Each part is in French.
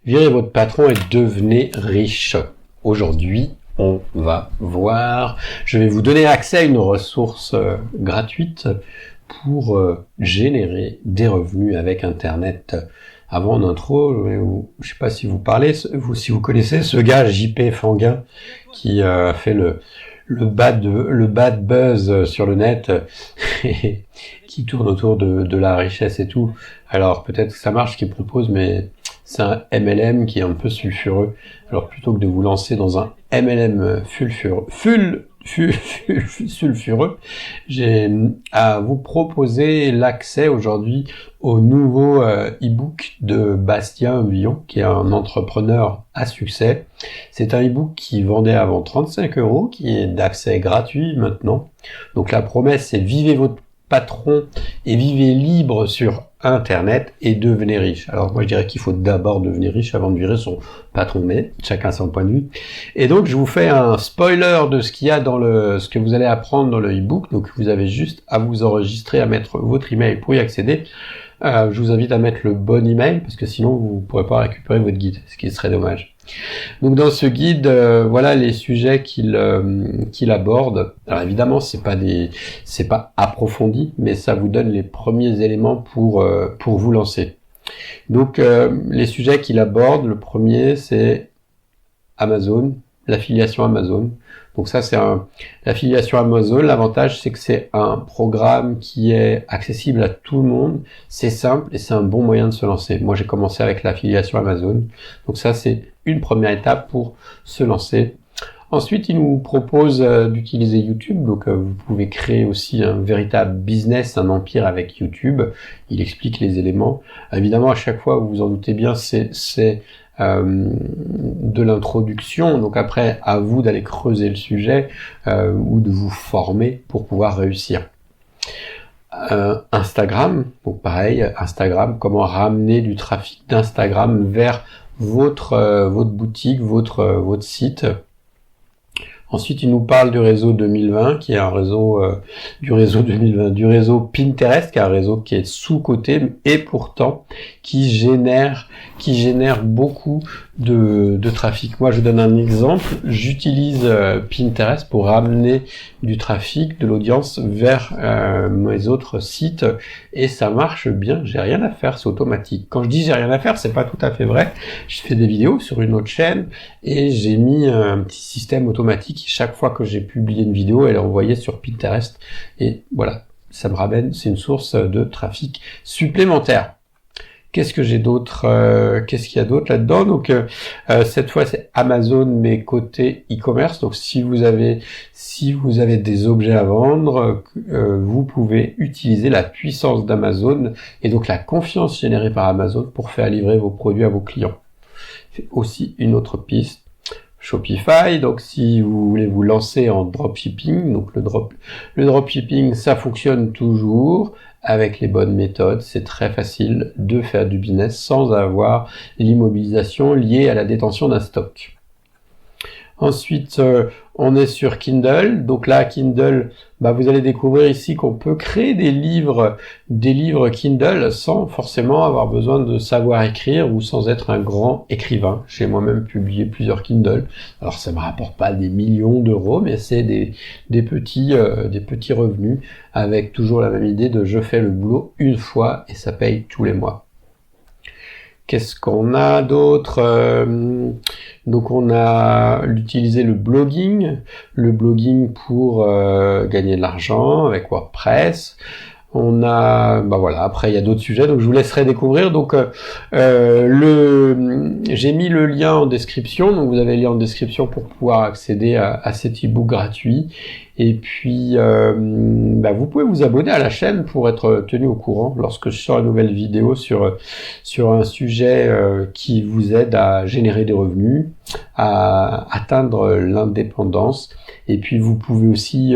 Virez votre patron et devenez riche. Aujourd'hui, on va voir, je vais vous donner accès à une ressource gratuite pour générer des revenus avec Internet. Avant d'intro, je sais pas si vous parlez, si vous connaissez ce gars JP Fanguin qui a fait le bad buzz sur le net qui tourne autour de la richesse et tout. Alors peut-être que ça marche ce qu'il propose, mais c'est un MLM qui est un peu sulfureux. Alors plutôt que de vous lancer dans un MLM sulfureux, j'ai à vous proposer l'accès aujourd'hui au nouveau e-book de Bastien Villon, qui est un entrepreneur à succès. C'est un e-book qui vendait avant 35 €, qui est d'accès gratuit maintenant. Donc la promesse, c'est vivez votre patron et vivez libre sur Internet et devenez riche. Alors moi je dirais qu'il faut d'abord devenir riche avant de virer son patron, mais chacun son point de vue. Et donc je vous fais un spoiler de ce qu'il y a dans ce que vous allez apprendre dans le e-book. Donc vous avez juste à vous enregistrer, à mettre votre email pour y accéder. Je vous invite à mettre le bon email parce que sinon vous ne pourrez pas récupérer votre guide, ce qui serait dommage. Donc dans ce guide, voilà les sujets qu'il aborde. Alors évidemment, c'est pas approfondi, mais ça vous donne les premiers éléments pour vous lancer. Donc les sujets qu'il aborde, le premier c'est Amazon, l'affiliation Amazon. Donc ça c'est l'affiliation Amazon. L'avantage c'est que c'est un programme qui est accessible à tout le monde, c'est simple et c'est un bon moyen de se lancer. Moi j'ai commencé avec l'affiliation Amazon. Donc ça c'est une première étape pour se lancer. Ensuite, il nous propose d'utiliser YouTube. Donc vous pouvez créer aussi un véritable business, un empire avec YouTube. Il explique les éléments. Évidemment, à chaque fois, vous vous en doutez bien, c'est de l'introduction. Donc après, à vous d'aller creuser le sujet ou de vous former pour pouvoir réussir. Instagram, donc pareil, Instagram, comment ramener du trafic d'Instagram vers votre boutique, votre site. Ensuite, il nous parle du réseau 2020, qui est un réseau du réseau Pinterest, qui est un réseau qui est sous-coté et pourtant qui génère beaucoup de trafic. Moi, je donne un exemple. J'utilise Pinterest pour ramener du trafic, de l'audience vers mes autres sites et ça marche bien. J'ai rien à faire, c'est automatique. Quand je dis j'ai rien à faire, c'est pas tout à fait vrai. Je fais des vidéos sur une autre chaîne et j'ai mis un petit système automatique. Chaque fois que j'ai publié une vidéo, elle est envoyée sur Pinterest et voilà, ça me ramène. C'est une source de trafic supplémentaire. Qu'est-ce que j'ai d'autre qu'est-ce qu'il y a d'autre là-dedans? Donc cette fois c'est Amazon mais côté e-commerce. Donc si vous avez des objets à vendre, vous pouvez utiliser la puissance d'Amazon et donc la confiance générée par Amazon pour faire livrer vos produits à vos clients. C'est aussi une autre piste. Shopify, donc si vous voulez vous lancer en dropshipping, donc le dropshipping ça fonctionne toujours avec les bonnes méthodes, c'est très facile de faire du business sans avoir l'immobilisation liée à la détention d'un stock. Ensuite, on est sur Kindle. Donc là, Kindle, vous allez découvrir ici qu'on peut créer des livres Kindle sans forcément avoir besoin de savoir écrire ou sans être un grand écrivain. J'ai moi-même publié plusieurs Kindle. Alors ça me rapporte pas des millions d'euros, mais c'est des petits revenus avec toujours la même idée de je fais le boulot une fois et ça paye tous les mois. Qu'est-ce qu'on a d'autre? Donc on a utilisé le blogging pour gagner de l'argent avec WordPress. On a, voilà, après il y a d'autres sujets, donc je vous laisserai découvrir. Donc j'ai mis le lien en description, donc vous avez le lien en description pour pouvoir accéder à cet e-book gratuit. Et puis vous pouvez vous abonner à la chaîne pour être tenu au courant lorsque je sors une nouvelle vidéo sur un sujet qui vous aide à générer des revenus, à atteindre l'indépendance. Et puis vous pouvez aussi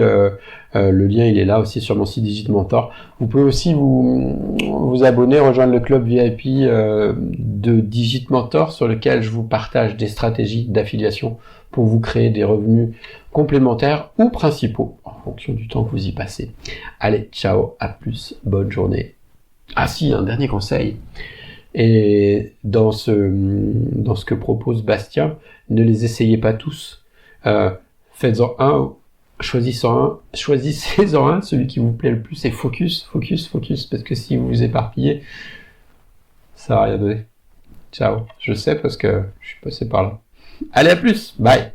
le lien il est là aussi sur mon site DigitMentor. Vous pouvez aussi vous abonner, rejoindre le club VIP de DigitMentor sur lequel je vous partage des stratégies d'affiliation pour vous créer des revenus complémentaires ou principaux en fonction du temps que vous y passez. Allez, ciao, à plus, bonne journée. Ah si, un dernier conseil. Et dans ce que propose Bastien, ne les essayez pas tous. Faites-en un, choisissez-en un, celui qui vous plaît le plus, et focus, parce que si vous vous éparpillez, ça va rien donner. Ciao. Je sais parce que je suis passé par là. Allez, à plus. Bye.